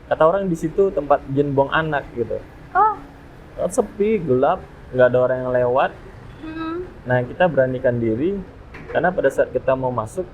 Kata orang di situ tempat jin buang anak gitu. Oh. Sepi, gelap, nggak ada orang yang lewat. Nah, kita beranikan diri karena pada saat kita mau masuk,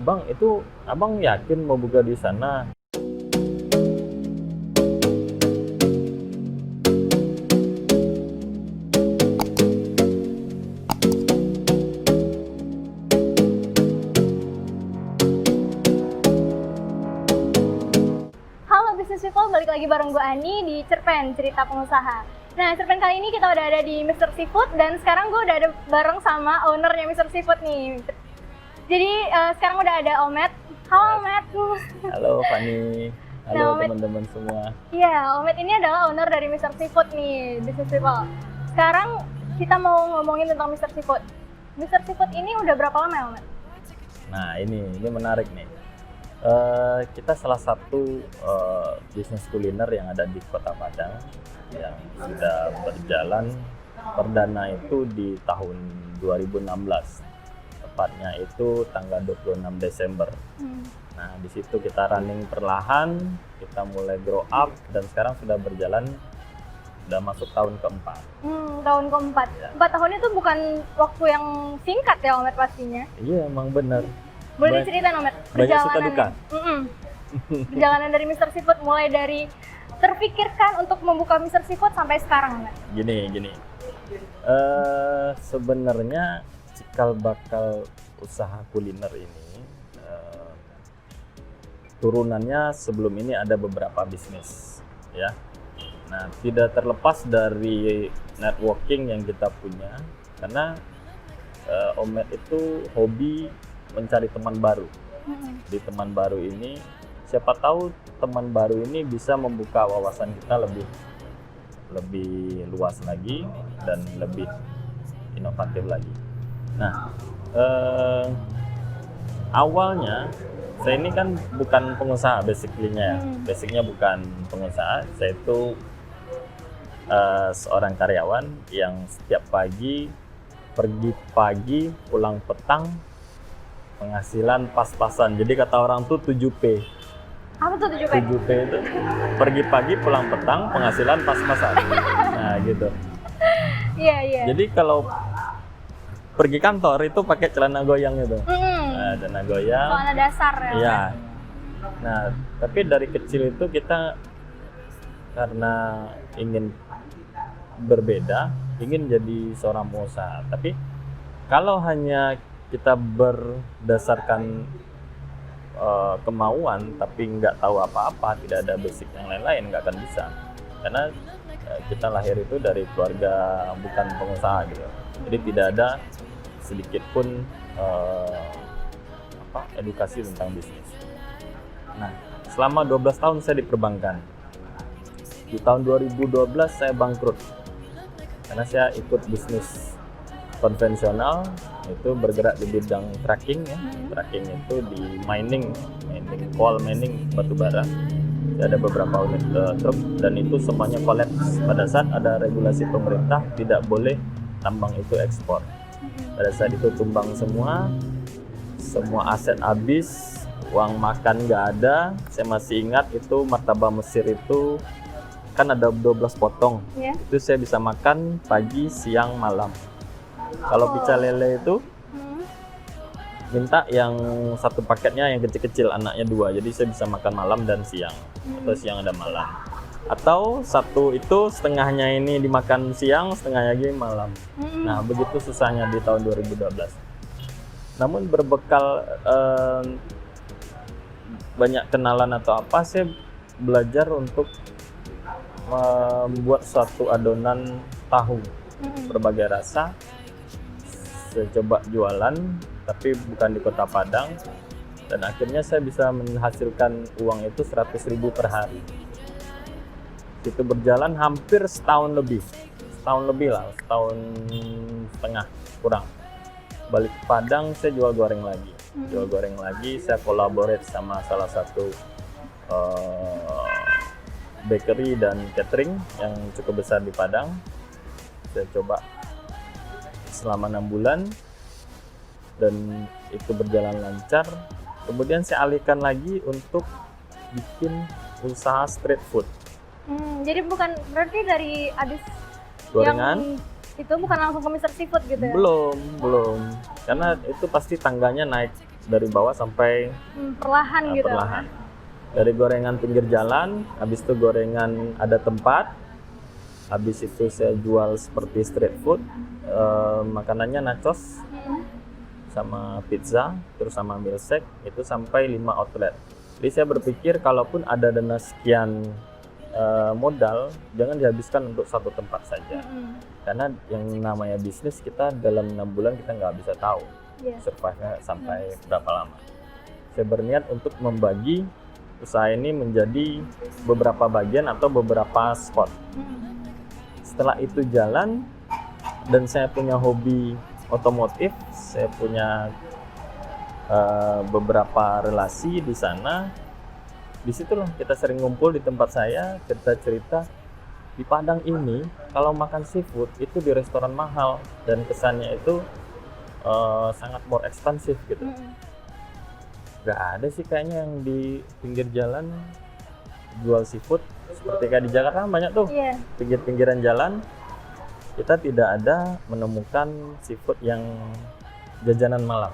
Bang, itu abang yakin mau buka di sana? Halo Business People, balik lagi bareng gue Ani di Cerpen, Cerita Pengusaha. Nah, Cerpen kali ini kita udah ada di Mr. Seafood dan sekarang gue udah ada bareng sama ownernya Mr. Seafood nih. Jadi sekarang udah ada Omet. Halo Omet. Halo Fani, halo Nah, Omet. teman-teman semua. Iya, Omet ini adalah owner dari Mr. Seafood nih, Business People. Sekarang kita mau ngomongin tentang Mr. Seafood. Mr. Seafood ini udah berapa lama ya Omet? Nah, ini menarik nih. Kita salah satu bisnis kuliner yang ada di Kota Padang yang sudah berjalan perdana itu di tahun 2016, tepatnya itu tanggal 26 Desember. Nah, di situ kita running perlahan, kita mulai grow up dan sekarang sudah berjalan, sudah masuk tahun keempat. Tahun keempat. Ya. 4 tahun itu bukan waktu yang singkat ya Omet pastinya. Iya, emang benar. Boleh diceritain Omet banyak suka duka. Perjalanan dari Mr. Seafood mulai dari terpikirkan untuk membuka Mr. Seafood sampai sekarang Omet. Gini. Sebenarnya cikal bakal usaha kuliner ini turunannya sebelum ini ada beberapa bisnis, ya. Nah, tidak terlepas dari networking yang kita punya, karena Omet itu hobi mencari teman baru. Di teman baru ini, siapa tahu teman baru ini bisa membuka wawasan kita lebih luas lagi dan lebih inovatif lagi. Nah, awalnya saya ini kan bukan pengusaha basically-nya ya. Basicnya bukan pengusaha, saya itu seorang karyawan yang setiap pagi pergi pagi, pulang petang, penghasilan pas-pasan. Jadi kata orang tuh 7P. Apa tuh 7P? 7P itu pergi pagi, pulang petang, penghasilan pas-pasan. Nah, gitu. Iya. Jadi kalau pergi kantor itu pakai celana goyang itu. Nah, celana goyang. Celana dasar ya. Iya. Nah, tapi dari kecil itu kita karena ingin berbeda, ingin jadi seorang pengusaha. Tapi kalau hanya kita berdasarkan kemauan tapi nggak tahu apa-apa, tidak ada basic yang lain-lain, nggak akan bisa. Karena kita lahir itu dari keluarga bukan pengusaha gitu. Jadi tidak ada sedikit pun edukasi tentang bisnis. Nah, selama 12 tahun saya di perbankan. Di tahun 2012 saya bangkrut karena saya ikut bisnis konvensional, itu bergerak di bidang tracking ya. Tracking itu di mining coal mining batu bara. Ada beberapa unit truk dan itu semuanya kolaps pada saat ada regulasi pemerintah tidak boleh tambang itu ekspor. Pada saat itu tumbang semua aset habis, uang makan nggak ada. Saya masih ingat itu martabak Mesir itu kan ada 12 potong. Yeah. Itu saya bisa makan pagi, siang, malam. Kalau pecel lele itu minta yang satu paketnya yang kecil-kecil, anaknya 2, jadi saya bisa makan malam dan siang, atau siang ada malam. Atau satu itu setengahnya ini dimakan siang, setengahnya lagi malam. Nah, begitu susahnya di tahun 2012. Namun berbekal banyak kenalan atau apa, saya belajar untuk membuat suatu adonan tahu berbagai rasa. Saya coba jualan, tapi bukan di Kota Padang, dan akhirnya saya bisa menghasilkan uang itu 100.000 per hari. Itu berjalan hampir setahun lebih lah, setahun setengah kurang. Balik ke Padang, saya jual goreng lagi. Saya collaborate sama salah satu bakery dan catering yang cukup besar di Padang. Saya coba selama 6 bulan dan itu berjalan lancar. Kemudian saya alihkan lagi untuk bikin usaha street food. Jadi bukan berarti dari abis Gorengan? yang itu bukan langsung ke Mr. Seafood gitu ya? Belum. Karena itu pasti tangganya naik dari bawah sampai Perlahan gitu. perlahan. Dari gorengan pinggir jalan, habis itu gorengan ada tempat, habis itu saya jual seperti street food, makanannya nachos, sama pizza, terus sama milkshake, itu sampai 5 outlet. Jadi saya berpikir kalaupun ada dana sekian modal, jangan dihabiskan untuk satu tempat saja. Karena yang namanya bisnis, kita dalam 6 bulan kita nggak bisa tahu survive-nya sampai berapa lama. Saya berniat untuk membagi usaha ini menjadi beberapa bagian atau beberapa spot. Setelah itu jalan dan saya punya hobi otomotif, saya punya beberapa relasi di sana. Disitulah kita sering ngumpul di tempat saya, cerita-cerita. Di Padang ini kalau makan seafood itu di restoran mahal dan kesannya itu sangat more expensive gitu. Gak ada sih kayaknya yang di pinggir jalan jual seafood seperti kayak di Jakarta kan banyak tuh. Pinggir-pinggiran jalan kita tidak ada menemukan seafood yang jajanan malam.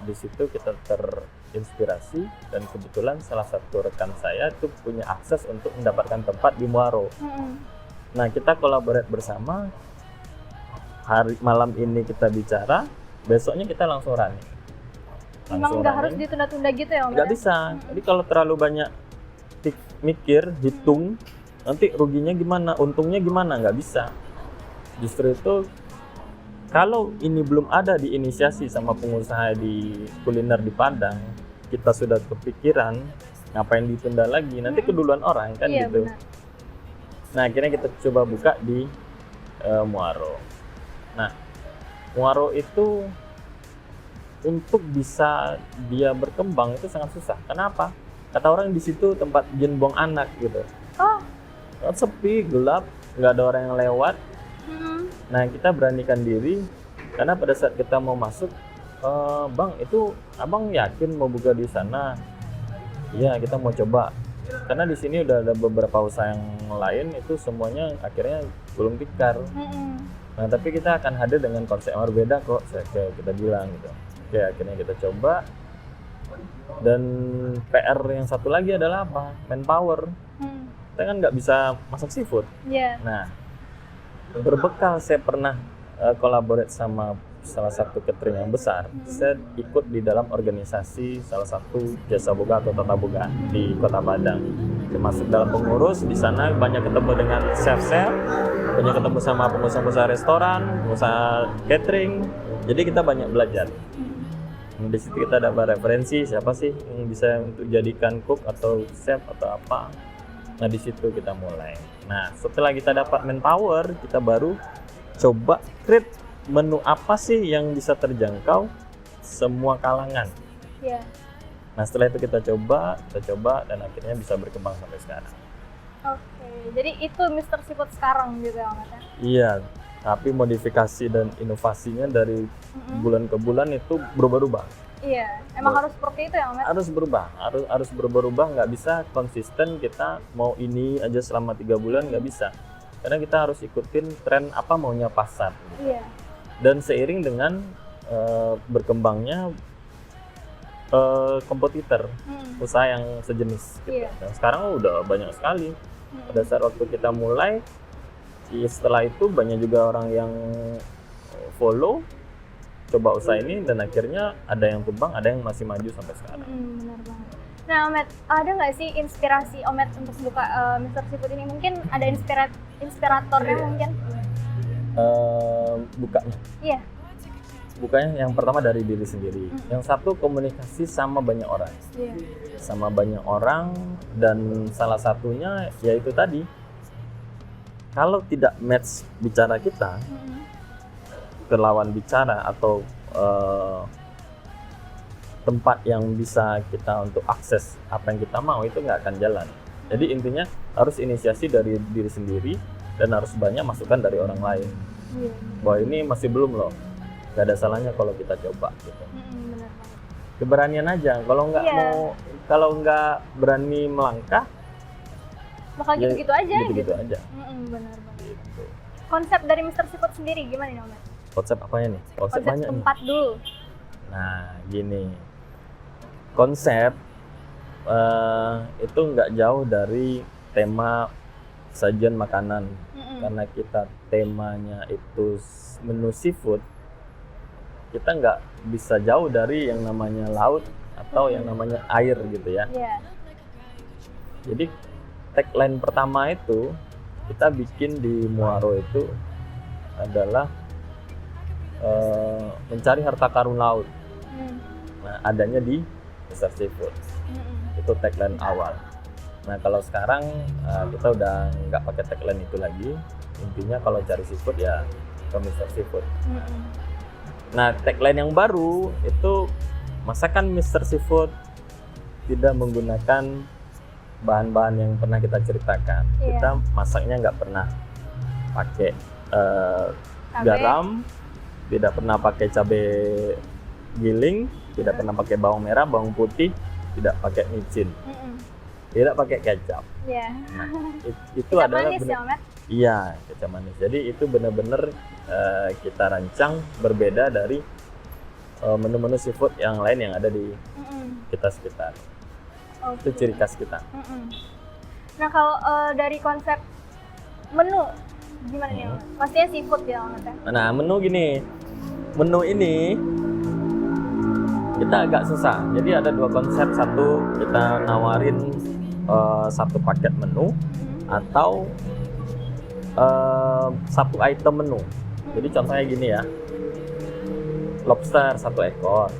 Di situ kita terinspirasi dan kebetulan salah satu rekan saya itu punya akses untuk mendapatkan tempat di Muaro. Nah, kita collaborate bersama. Hari malam ini kita bicara, besoknya kita langsung running. Memang nggak harus ditunda-tunda gitu ya Om? Nggak bisa. Jadi kalau terlalu banyak mikir, hitung, nanti ruginya gimana, untungnya gimana, nggak bisa. Justru itu kalau ini belum ada diinisiasi sama pengusaha di kuliner di Padang, kita sudah kepikiran ngapain ditunda lagi, nanti keduluan orang kan gitu. Benar. Nah akhirnya kita coba buka di Muaro. Nah Muaro itu untuk bisa dia berkembang itu sangat susah. Kenapa? Kata orang di situ tempat jin buang anak gitu. Sepi, gelap, nggak ada orang yang lewat. Nah kita beranikan diri karena pada saat kita mau masuk, bang itu abang yakin mau buka di sana? Iya kita mau coba. Karena di sini udah ada beberapa usaha yang lain itu semuanya akhirnya belum tikar. Nah tapi kita akan hadir dengan konsep yang berbeda kok. Kita bilang gitu. Oke akhirnya kita coba. Dan PR yang satu lagi adalah apa? Manpower. Kita kan nggak bisa masak seafood. Nah berbekal saya pernah collaborate sama salah satu catering yang besar. Saya ikut di dalam organisasi salah satu jasa boga atau tata boga di Kota Padang. Masuk dalam pengurus, di sana banyak ketemu dengan chef-chef, banyak ketemu sama pengusaha-pengusaha restoran, pengusaha catering. Jadi kita banyak belajar. Di situ kita dapat referensi siapa sih yang bisa untuk jadikan cook atau chef atau apa. Nah di situ kita mulai. Nah setelah kita dapat manpower, kita baru coba create menu apa sih yang bisa terjangkau semua kalangan. Nah setelah itu kita coba dan akhirnya bisa berkembang sampai sekarang. Oke, jadi itu Mr. Seafood sekarang gitu ya Mas? Iya, tapi modifikasi dan inovasinya dari bulan ke bulan itu berubah-ubah. Iya, emang harus seperti itu ya Mas? Harus berubah, harus berubah-ubah, nggak bisa konsisten kita mau ini aja selama 3 bulan, nggak bisa. Karena kita harus ikutin tren apa maunya pasar. Gitu. Dan seiring dengan berkembangnya kompetitor, usaha yang sejenis. Gitu. Dan sekarang udah banyak sekali. Pada saat waktu kita mulai, setelah itu banyak juga orang yang follow, coba usaha ini, dan akhirnya ada yang tumbang, ada yang masih maju sampai sekarang. Benar banget. Nah Omet, ada nggak sih inspirasi Omet untuk buka Mr. Seafood ini? Mungkin ada inspiratornya mungkin? Bukanya? Iya. Bukanya yang pertama dari diri sendiri. Yang satu komunikasi sama banyak orang. Sama banyak orang, dan salah satunya yaitu tadi, kalau tidak match bicara kita ke lawan bicara atau tempat yang bisa kita untuk akses apa yang kita mau, itu nggak akan jalan. Jadi intinya harus inisiasi dari diri sendiri dan harus banyak masukan dari orang lain. Bahwa ini masih belum loh, nggak ada salahnya kalau kita coba gitu. Keberanian aja. Kalau nggak mau, kalau nggak berani melangkah, bakal Ya, gitu-gitu aja gitu-gitu gitu. aja. Benar-benar. Gitu. Konsep dari Mr. Seafood sendiri gimana nih Omer? Konsep apanya nih? Konsep Konsep banyak nih. tempat dulu. Nah, gini. Konsep itu nggak jauh dari tema sajian makanan. Karena kita temanya itu menu seafood, kita nggak bisa jauh dari yang namanya laut atau yang namanya air gitu ya. Iya. Jadi tagline pertama itu kita bikin di Muaro itu adalah mencari harta karun laut. Nah, adanya di Mr. Seafood. Itu tagline awal. Nah, kalau sekarang kita udah nggak pakai tagline itu lagi. Intinya kalau cari seafood ya ke Mr. Seafood. Nah, tagline yang baru itu masakan Mr. Seafood tidak menggunakan bahan-bahan yang pernah kita ceritakan. Iya. Kita masaknya nggak pernah pakai Cabai. garam, tidak pernah pakai cabai giling, tidak pernah pakai bawang merah, bawang putih, tidak pakai micin, tidak pakai kecap. Iya. Nah, itu Kecap adalah manis ya Omer? iya, kecap manis. Jadi itu benar-benar kita rancang berbeda dari menu-menu seafood yang lain yang ada di kita sekitar. Itu ciri khas kita. Nah kalau dari konsep menu gimana nih Omer? Pastinya seafood ya Omer ya? Nah, menu gini. Menu ini kita agak susah. Jadi ada dua konsep. Satu, kita nawarin satu paket menu atau satu item menu. Jadi contohnya gini ya. Lobster 1 ekor.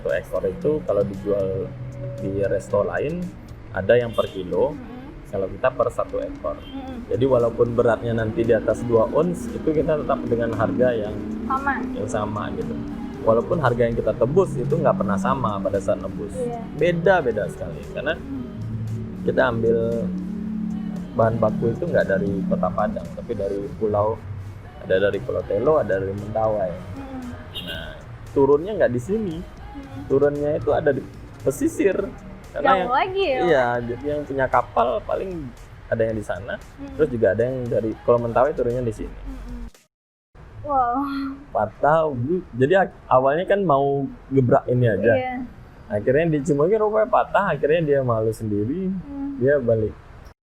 1 ekor itu kalau dijual di resto lain ada yang per kilo. Kalau kita per 1 ekor. Jadi walaupun beratnya nanti di atas 2 ons, itu kita tetap dengan harga yang sama gitu. Walaupun harga yang kita tebus itu nggak pernah sama pada saat nebus. Beda sekali. Karena kita ambil bahan baku itu nggak dari Kota Padang, tapi dari pulau. Ada dari Pulau Telo, ada dari Mentawai. Nah, turunnya nggak di sini. Turunnya itu ada di pesisir. Karena jauh lagi ya? Iya, jadi yang punya kapal paling ada yang di sana. Terus juga ada yang dari kalau Mentawai turunnya di sini. Wow. Patah, jadi awalnya kan mau gebrak ini aja. Iya. Akhirnya dicumbukin rupanya patah, akhirnya dia malu sendiri. Dia balik